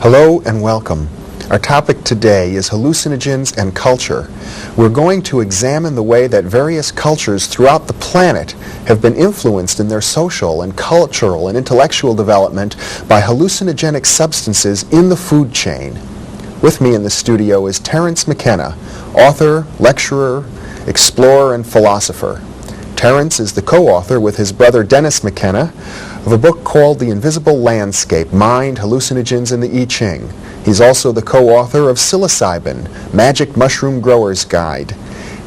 Hello and welcome. Our topic today is hallucinogens and culture. We're going to examine the way that various cultures throughout the planet have been influenced in their social and cultural and intellectual development by hallucinogenic substances in the food chain. With me in the studio is Terence McKenna, author, lecturer, explorer, and philosopher. Terence is the co-author with his brother Dennis McKenna of a book called The Invisible Landscape, Mind, Hallucinogens, and the I Ching. He's also the co-author of Psilocybin, Magic Mushroom Grower's Guide.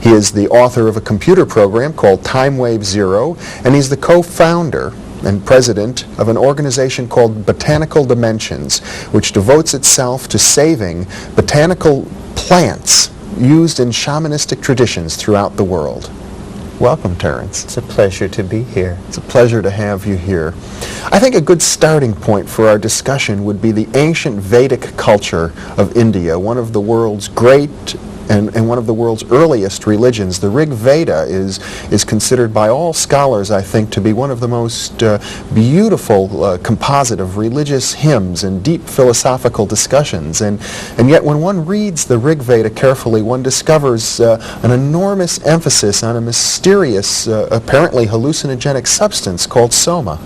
He is the author of a computer program called Timewave Zero, and he's the co-founder and president of an organization called Botanical Dimensions, which devotes itself to saving botanical plants used in shamanistic traditions throughout the world. Welcome, Terence. It's a pleasure to be here. It's a pleasure to have you here. I think a good starting point for our discussion would be the ancient Vedic culture of India, one of the world's great and one of the world's earliest religions. The Rig Veda is considered by all scholars, I think, to be one of the most beautiful composite of religious hymns and deep philosophical discussions. And yet when one reads the Rig Veda carefully, one discovers an enormous emphasis on a mysterious, apparently hallucinogenic substance called soma.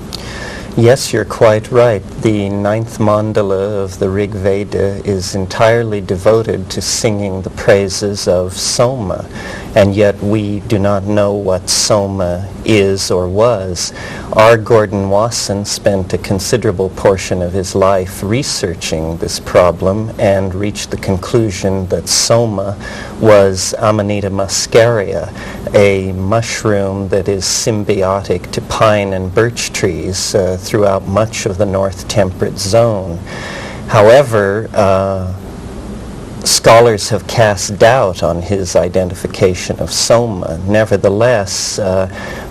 Yes, you're quite right. The ninth mandala of the Rig Veda is entirely devoted to singing the praises of soma, and yet we do not know what soma is or was. R. Gordon Wasson spent a considerable portion of his life researching this problem and reached the conclusion that soma was Amanita muscaria, a mushroom that is symbiotic to pine and birch trees throughout much of the North Temperate Zone. However, scholars have cast doubt on his identification of soma. Nevertheless,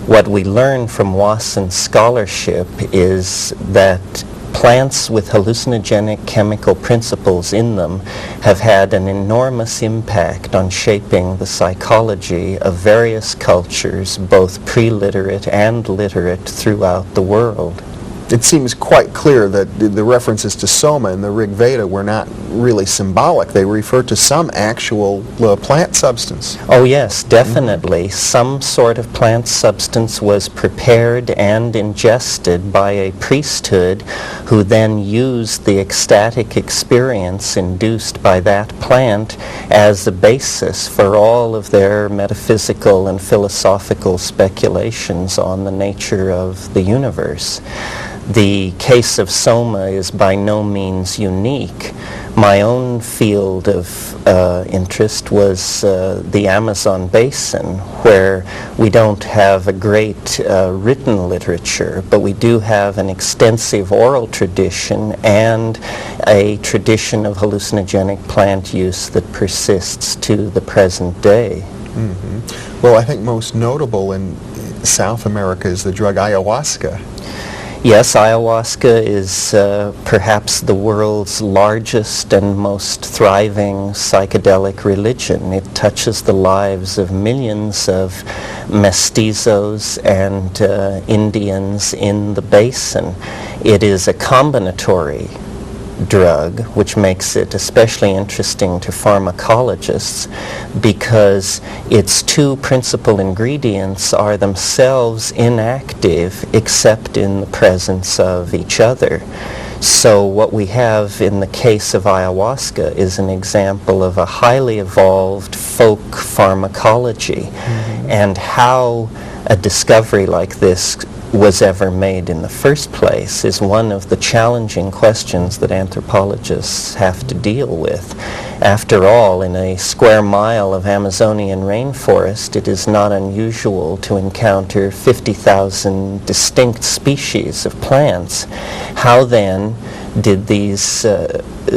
what we learn from Wasson's scholarship is that plants with hallucinogenic chemical principles in them have had an enormous impact on shaping the psychology of various cultures, both pre-literate and literate, throughout the world. It seems quite clear that the references to soma in the Rig Veda were not really symbolic. They refer to some actual plant substance. Oh yes, definitely. Some sort of plant substance was prepared and ingested by a priesthood who then used the ecstatic experience induced by that plant as a basis for all of their metaphysical and philosophical speculations on the nature of the universe. The case of soma is by no means unique. My own field of interest was the Amazon basin, where we don't have a great written literature, but we do have an extensive oral tradition and a tradition of hallucinogenic plant use that persists to the present day. Mm-hmm. Well, I think most notable in South America is the drug ayahuasca. Yes, ayahuasca is perhaps the world's largest and most thriving psychedelic religion. It touches the lives of millions of mestizos and Indians in the basin. It is a combinatory drug, which makes it especially interesting to pharmacologists because its two principal ingredients are themselves inactive except in the presence of each other. So what we have in the case of ayahuasca is an example of a highly evolved folk pharmacology, and how a discovery like this was ever made in the first place is one of the challenging questions that anthropologists have to deal with. After all, in a square mile of Amazonian rainforest, it is not unusual to encounter 50,000 distinct species of plants. How then did these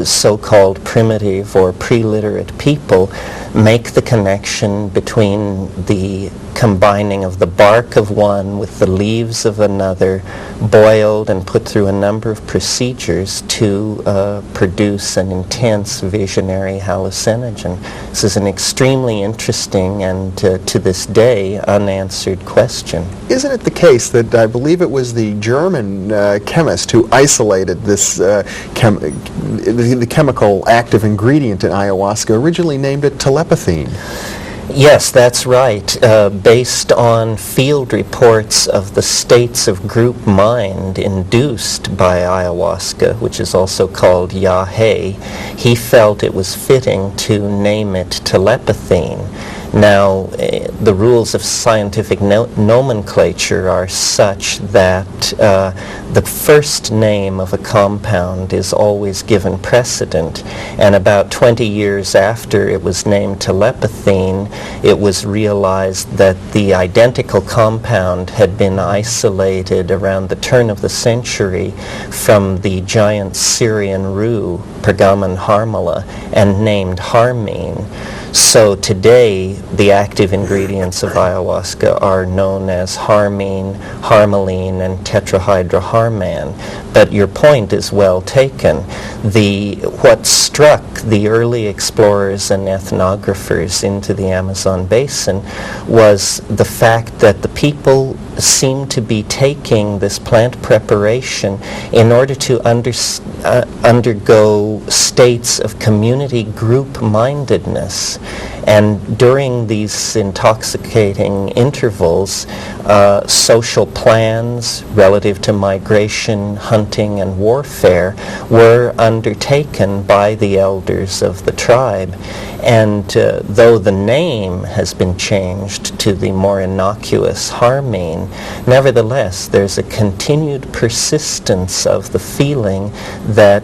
so-called primitive or pre-literate people make the connection between the combining of the bark of one with the leaves of another, boiled and put through a number of procedures to produce an intense visionary hallucinogen? This is an extremely interesting and to this day unanswered question. Isn't it the case that I believe it was the German chemist who isolated this the chemical active ingredient in ayahuasca, originally named it telepathine. Yes, that's right. Based on field reports of the states of group mind induced by ayahuasca, which is also called yahe, he felt it was fitting to name it telepathine. Now, the rules of scientific nomenclature are such that the first name of a compound is always given precedent, and about 20 years after it was named telepathine, it was realized that the identical compound had been isolated around the turn of the century from the giant Syrian rue, Pergamon harmala, and named harmine. So today, the active ingredients of ayahuasca are known as harmine, harmaline, and tetrahydroharman. But your point is well taken. What struck the early explorers and ethnographers into the Amazon basin was the fact that the people seemed to be taking this plant preparation in order to undergo states of community group-mindedness. And during these intoxicating intervals, social plans relative to migration, hunting, and warfare were undertaken by the elders of the tribe. And though the name has been changed to the more innocuous harmine, nevertheless, there's a continued persistence of the feeling that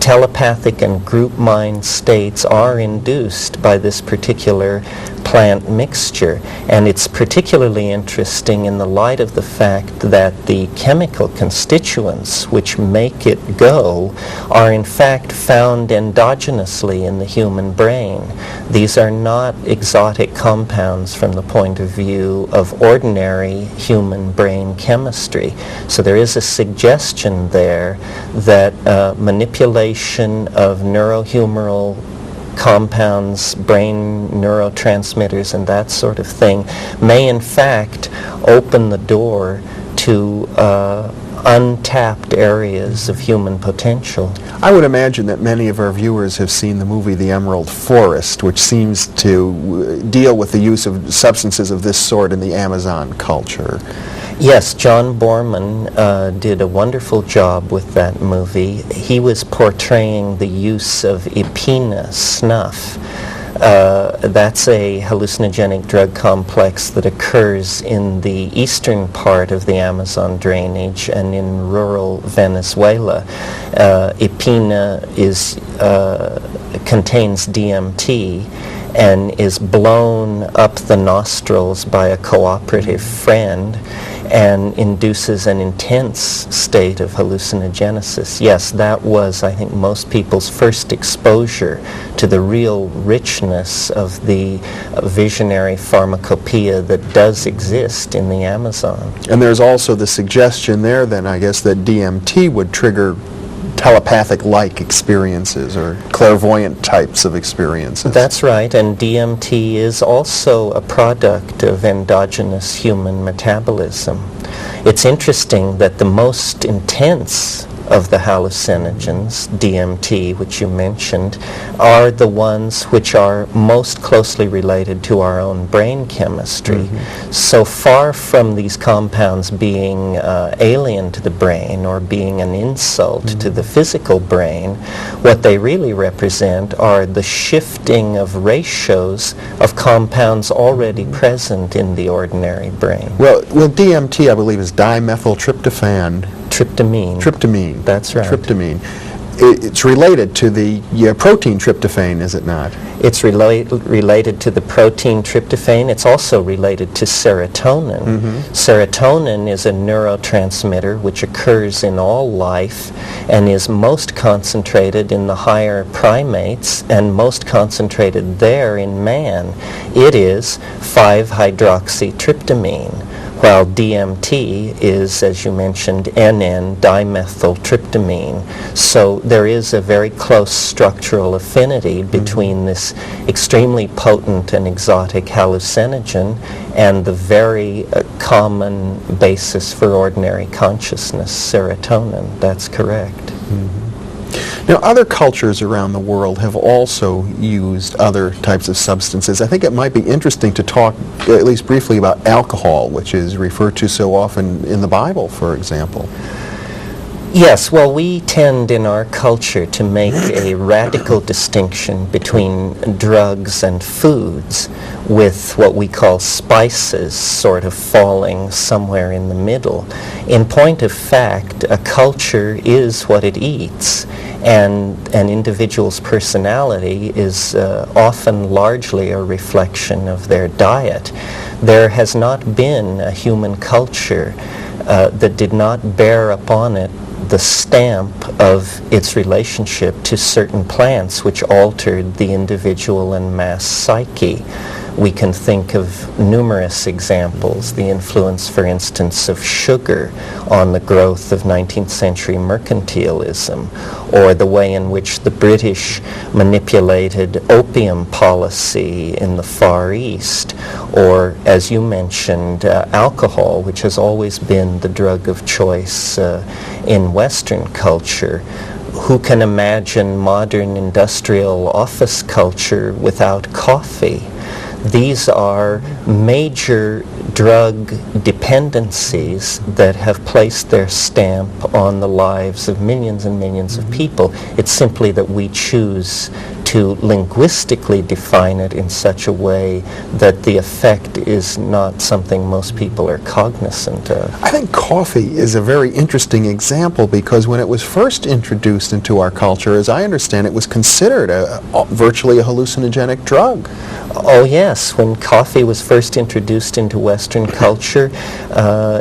telepathic and group mind states are induced by this particular plant mixture. And it's particularly interesting in the light of the fact that the chemical constituents which make it go are in fact found endogenously in the human brain. These are not exotic compounds from the point of view of ordinary human brain chemistry. So there is a suggestion there that manipulation of neurohumoral compounds, brain neurotransmitters, and that sort of thing may in fact open the door to untapped areas of human potential. I would imagine that many of our viewers have seen the movie The Emerald Forest, which seems to deal with the use of substances of this sort in the Amazon culture. Yes, John Borman did a wonderful job with that movie. He was portraying the use of epina, snuff. That's a hallucinogenic drug complex that occurs in the eastern part of the Amazon drainage and in rural Venezuela. Epina contains DMT and is blown up the nostrils by a cooperative friend and induces an intense state of hallucinogenesis. Yes, that was, I think, most people's first exposure to the real richness of the visionary pharmacopoeia that does exist in the Amazon. And there's also the suggestion there, then, I guess, that DMT would trigger telepathic-like experiences or clairvoyant types of experiences. That's right, and DMT is also a product of endogenous human metabolism. It's interesting that the most intense of the hallucinogens, DMT, which you mentioned, are the ones which are most closely related to our own brain chemistry. Mm-hmm. So far from these compounds being alien to the brain or being an insult to the physical brain, what they really represent are the shifting of ratios of compounds already present in the ordinary brain. Well, DMT, I believe, is dimethyltryptophan. Tryptamine. That's right. Tryptamine. It's related to the protein tryptophan, is it not? It's related to the protein tryptophan. It's also related to serotonin. Mm-hmm. Serotonin is a neurotransmitter which occurs in all life and is most concentrated in the higher primates and most concentrated there in man. It is 5-hydroxytryptamine. While DMT is, as you mentioned, N,N-dimethyltryptamine. So there is a very close structural affinity between this extremely potent and exotic hallucinogen and the very common basis for ordinary consciousness, serotonin. That's correct. Mm-hmm. Now, other cultures around the world have also used other types of substances. I think it might be interesting to talk, at least briefly, about alcohol, which is referred to so often in the Bible, for example. Yes, well, we tend in our culture to make a radical distinction between drugs and foods, with what we call spices sort of falling somewhere in the middle. In point of fact, a culture is what it eats, and an individual's personality is often largely a reflection of their diet. There has not been a human culture that did not bear upon it the stamp of its relationship to certain plants which altered the individual and mass psyche. We can think of numerous examples, the influence, for instance, of sugar on the growth of 19th century mercantilism, or the way in which the British manipulated opium policy in the Far East, or, as you mentioned, alcohol, which has always been the drug of choice in Western culture. Who can imagine modern industrial office culture without coffee? These are major drug dependencies that have placed their stamp on the lives of millions and millions of people. It's simply that we choose to linguistically define it in such a way that the effect is not something most people are cognizant of. I think coffee is a very interesting example because when it was first introduced into our culture, as I understand it, was considered virtually a hallucinogenic drug. Oh yes, when coffee was first introduced into Western culture,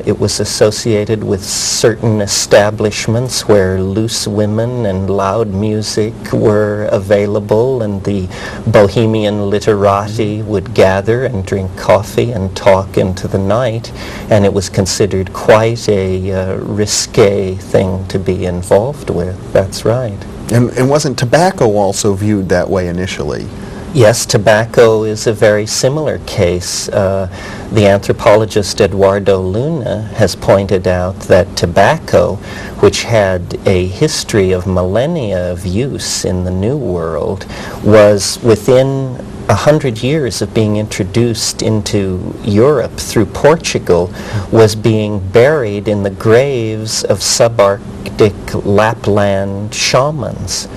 it was associated with certain establishments where loose women and loud music were available, and the bohemian literati would gather and drink coffee and talk into the night, and it was considered quite a risque thing to be involved with. That's right. And wasn't tobacco also viewed that way initially? Yes, tobacco is a very similar case. The anthropologist Eduardo Luna has pointed out that tobacco, which had a history of millennia of use in the New World, was within 100 years of being introduced into Europe through Portugal, was being buried in the graves of subarctic Lapland shamans.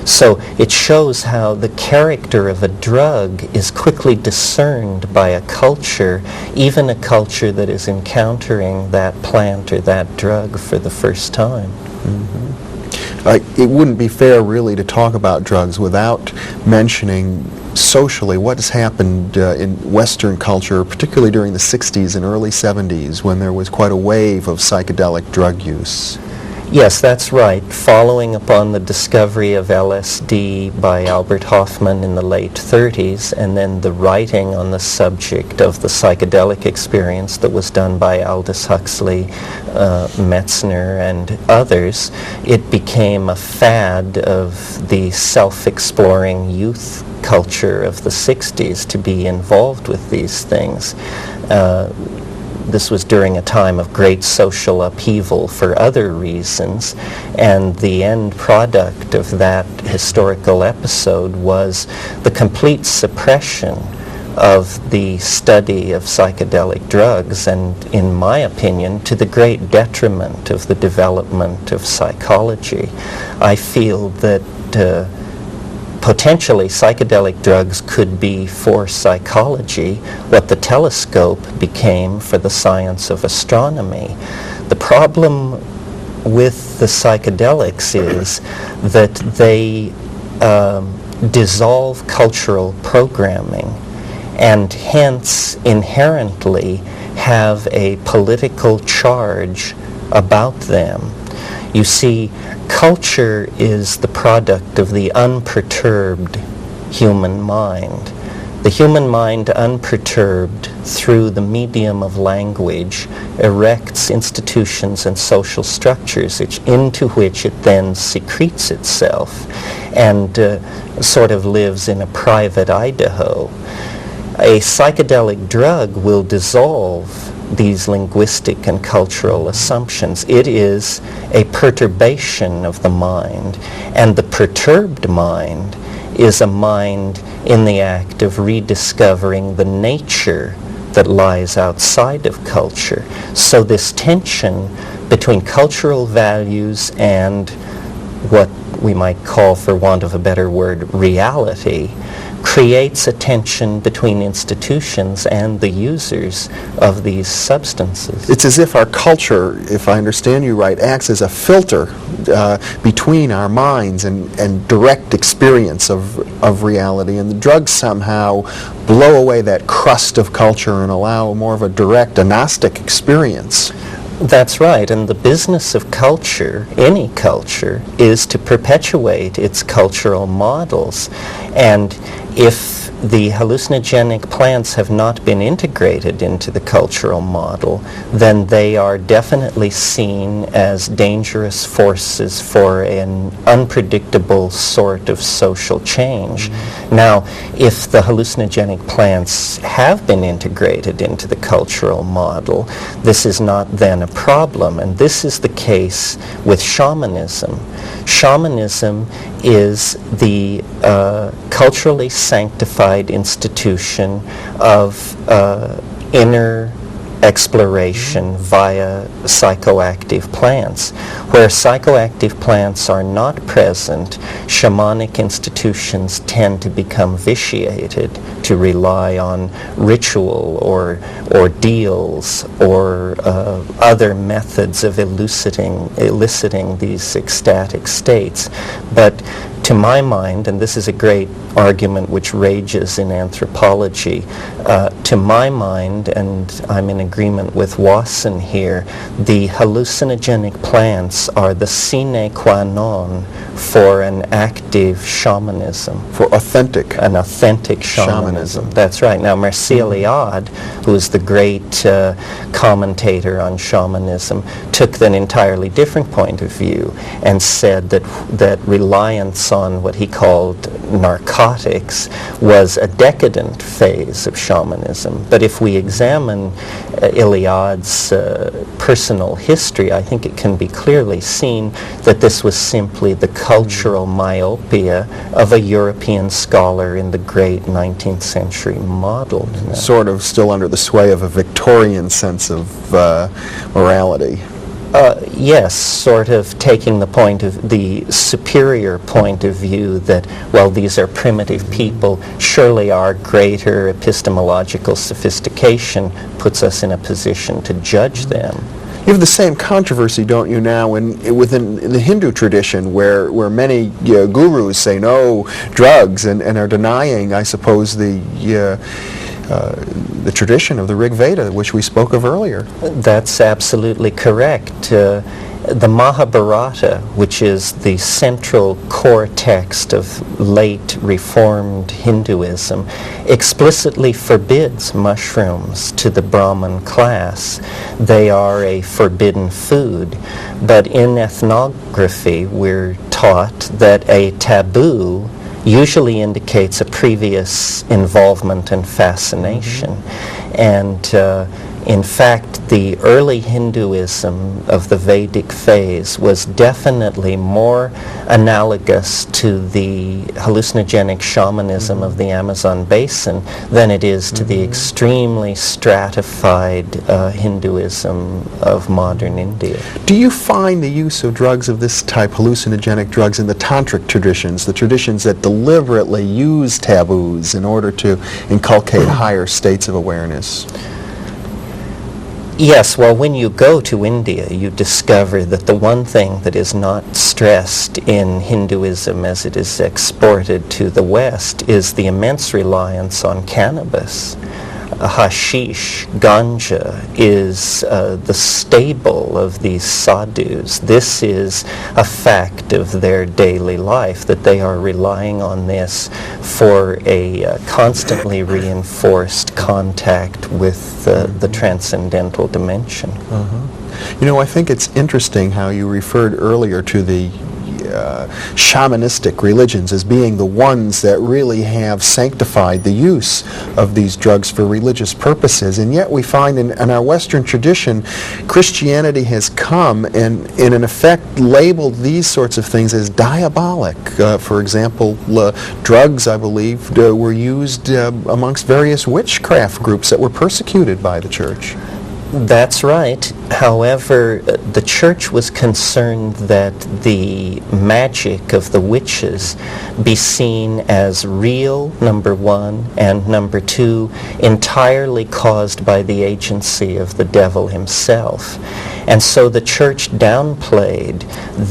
So it shows how the character of a drug is quickly discerned by a culture, even a culture that is encountering that plant or that drug for the first time. It wouldn't be fair really to talk about drugs without mentioning socially what has happened in Western culture, particularly during the 60s and early 70s when there was quite a wave of psychedelic drug use. Yes, that's right. Following upon the discovery of LSD by Albert Hofmann in the late 30s, and then the writing on the subject of the psychedelic experience that was done by Aldous Huxley, Metzner, and others, it became a fad of the self-exploring youth culture of the 60s to be involved with these things. This was during a time of great social upheaval for other reasons, and the end product of that historical episode was the complete suppression of the study of psychedelic drugs, and in my opinion, to the great detriment of the development of psychology. I feel that potentially psychedelic drugs could be for psychology what the telescope became for the science of astronomy. The problem with the psychedelics is that they dissolve cultural programming and hence inherently have a political charge about them. You see, culture is the product of the unperturbed human mind. The human mind, unperturbed through the medium of language, erects institutions and social structures into which it then secretes itself and sort of lives in a private Idaho. A psychedelic drug will dissolve these linguistic and cultural assumptions. It is a perturbation of the mind, and the perturbed mind is a mind in the act of rediscovering the nature that lies outside of culture. So this tension between cultural values and what we might call, for want of a better word, reality, creates a tension between institutions and the users of these substances. It's as if our culture, if I understand you right, acts as a filter between our minds and direct experience of reality, and the drugs somehow blow away that crust of culture and allow more of a direct, a Gnostic experience. That's right, and the business of culture, any culture, is to perpetuate its cultural models. And if the hallucinogenic plants have not been integrated into the cultural model, then they are definitely seen as dangerous forces for an unpredictable sort of social change. Now, if the hallucinogenic plants have been integrated into the cultural model, this is not then a problem, and this is the case with shamanism. Shamanism is the culturally sanctified institution of inner exploration via psychoactive plants. Where psychoactive plants are not present, shamanic institutions tend to become vitiated, to rely on ritual or ordeals or other methods of eliciting these ecstatic states. But to my mind, and this is a great argument which rages in anthropology, to my mind, and I'm in agreement with Wasson here, the hallucinogenic plants are the sine qua non for an active shamanism. For an authentic shamanism. That's right. Now, Mircea Eliade, who is the great commentator on shamanism, took an entirely different point of view and said that reliance on what he called narcotics was a decadent phase of shamanism. But if we examine Eliade's personal history, I think it can be clearly seen that this was simply the cultural myopia of a European scholar in the great 19th century model. Sort of still under the sway of a Victorian sense of morality. Yes, sort of taking the superior point of view that, well, these are primitive people, surely our greater epistemological sophistication puts us in a position to judge them. You have the same controversy, don't you, now within the Hindu tradition, where many gurus say no drugs and are denying, I suppose, the tradition of the Rig Veda, which we spoke of earlier. That's absolutely correct. The Mahabharata, which is the central core text of late Reformed Hinduism, explicitly forbids mushrooms to the Brahmin class. They are a forbidden food. But in ethnography, we're taught that a taboo usually indicates a previous involvement and fascination. And in fact, the early Hinduism of the Vedic phase was definitely more analogous to the hallucinogenic shamanism of the Amazon basin than it is to the extremely stratified Hinduism of modern India. Do you find the use of drugs of this type, hallucinogenic drugs, in the tantric traditions, the traditions that deliberately use taboos in order to inculcate higher states of awareness? Yes, well, when you go to India, you discover that the one thing that is not stressed in Hinduism as it is exported to the West is the immense reliance on cannabis. Hashish, ganja, is the staple of these sadhus. This is a fact of their daily life, that they are relying on this for a constantly reinforced contact with the transcendental dimension. You know, I think it's interesting how you referred earlier to the shamanistic religions as being the ones that really have sanctified the use of these drugs for religious purposes. And yet we find in our Western tradition, Christianity has come and in effect labeled these sorts of things as diabolic. For example, drugs, I believe, were used amongst various witchcraft groups that were persecuted by the church. That's right. However, the church was concerned that the magic of the witches be seen as real, number one, and number two, entirely caused by the agency of the devil himself. And so the church downplayed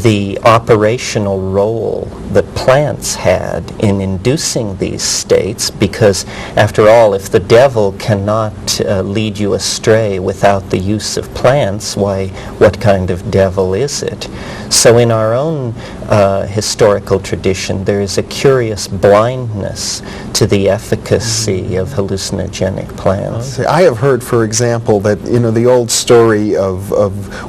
the operational role that plants had in inducing these states, because after all, if the devil cannot lead you astray without the use of plants, why, what kind of devil is it? So in our own historical tradition, there is a curious blindness to the efficacy of hallucinogenic plants. I have heard, for example, that the old story of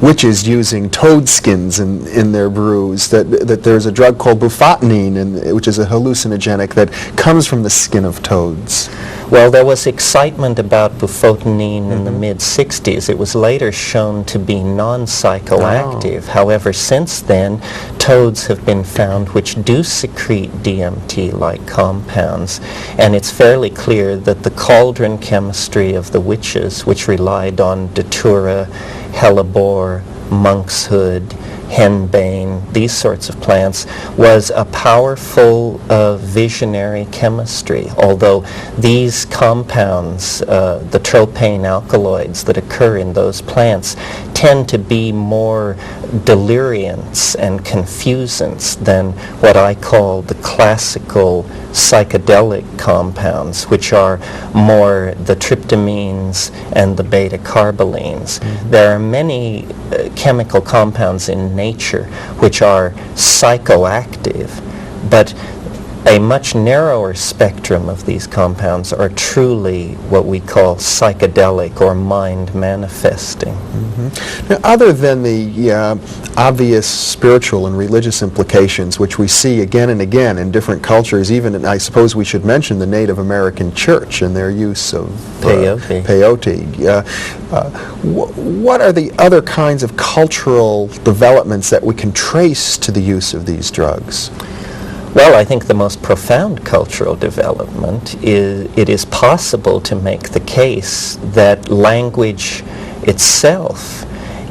witches using toad skins in their brews, that there's a drug called bufotenine, which is a hallucinogenic that comes from the skin of toads. Well, there was excitement about bufotenine in the mid-60s. It was later shown to be non-psychoactive. Oh. However, since then, toads have been found which do secrete DMT-like compounds, and it's fairly clear that the cauldron chemistry of the witches, which relied on datura, hellebore, monkshood, henbane, these sorts of plants, was a powerful visionary chemistry, although these compounds, the tropane alkaloids that occur in those plants, tend to be more deliriants and confusants than what I call the classical psychedelic compounds, which are more the tryptamines and the beta-carbolines. There are many chemical compounds in nature which are psychoactive, but a much narrower spectrum of these compounds are truly what we call psychedelic or mind manifesting. Now, other than the obvious spiritual and religious implications, which we see again and again in different cultures, even I suppose we should mention the Native American Church and their use of peyote. What are the other kinds of cultural developments that we can trace to the use of these drugs? Well, I think the most profound cultural development is it is possible to make the case that language itself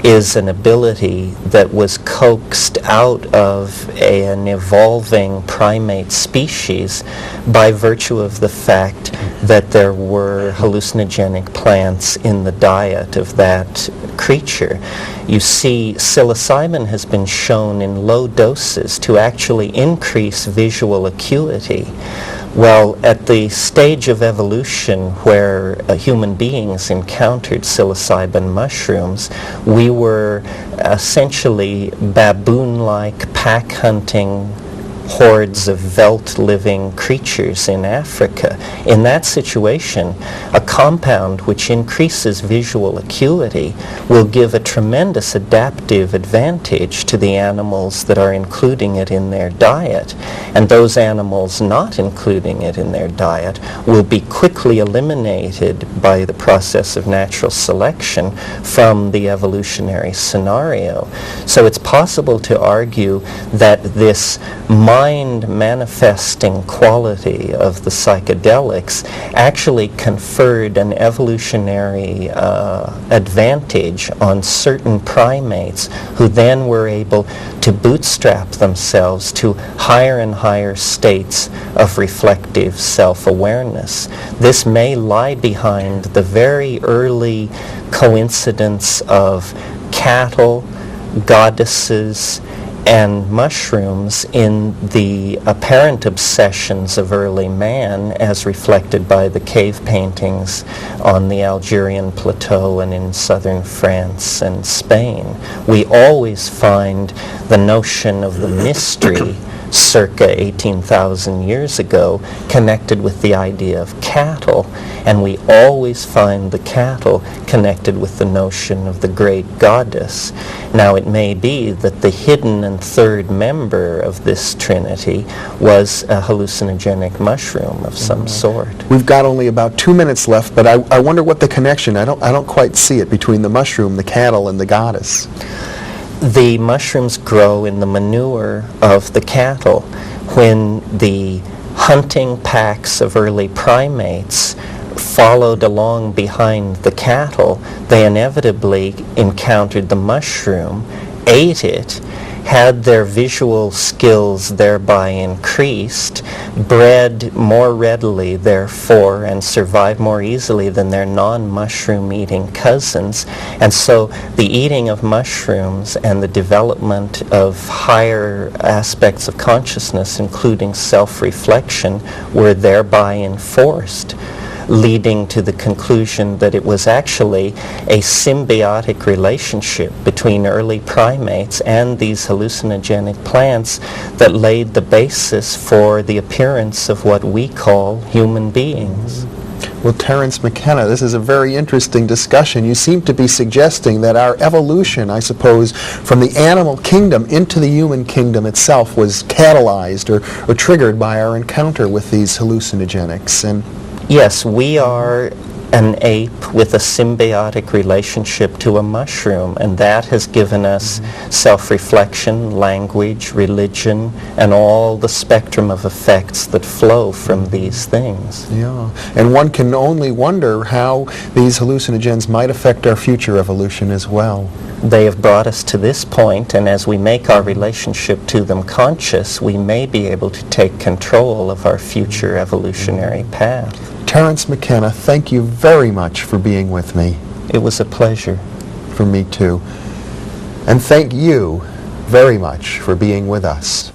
is an ability that was coaxed out of an evolving primate species by virtue of the fact that there were hallucinogenic plants in the diet of that creature. You see, psilocybin has been shown in low doses to actually increase visual acuity. Well, at the stage of evolution where human beings encountered psilocybin mushrooms, we were essentially baboon-like pack-hunting hordes of veldt-living creatures in Africa. In that situation, a compound which increases visual acuity will give a tremendous adaptive advantage to the animals that are including it in their diet. And those animals not including it in their diet will be quickly eliminated by the process of natural selection from the evolutionary scenario. So it's possible to argue that this mind manifesting quality of the psychedelics actually conferred an evolutionary advantage on certain primates who then were able to bootstrap themselves to higher and higher states of reflective self-awareness. This may lie behind the very early coincidence of cattle, goddesses, and mushrooms in the apparent obsessions of early man as reflected by the cave paintings on the Algerian plateau and in southern France and Spain. We always find the notion of the mystery circa 18,000 years ago connected with the idea of cattle, and we always find the cattle connected with the notion of the great goddess. Now it may be that the hidden and third member of this trinity was a hallucinogenic mushroom of some sort. We've got only about 2 minutes left, but I wonder what the connection, I don't quite see it, between the mushroom, the cattle, and the goddess. The mushrooms grow in the manure of the cattle. When the hunting packs of early primates followed along behind the cattle, they inevitably encountered the mushroom, ate it, had their visual skills thereby increased, bred more readily therefore, and survived more easily than their non-mushroom eating cousins. And so the eating of mushrooms and the development of higher aspects of consciousness, including self-reflection, were thereby enforced, leading to the conclusion that it was actually a symbiotic relationship between early primates and these hallucinogenic plants that laid the basis for the appearance of what we call human beings. Well, Terence McKenna, this is a very interesting discussion. You seem to be suggesting that our evolution, I suppose, from the animal kingdom into the human kingdom itself was catalyzed or triggered by our encounter with these hallucinogenics. And yes, we are an ape with a symbiotic relationship to a mushroom, and that has given us self-reflection, language, religion, and all the spectrum of effects that flow from these things. yeah, and one can only wonder how these hallucinogens might affect our future evolution as well. They have brought us to this point, and as we make our relationship to them conscious, we may be able to take control of our future evolutionary path. Terence McKenna, thank you very much for being with me. It was a pleasure. For me too. And thank you very much for being with us.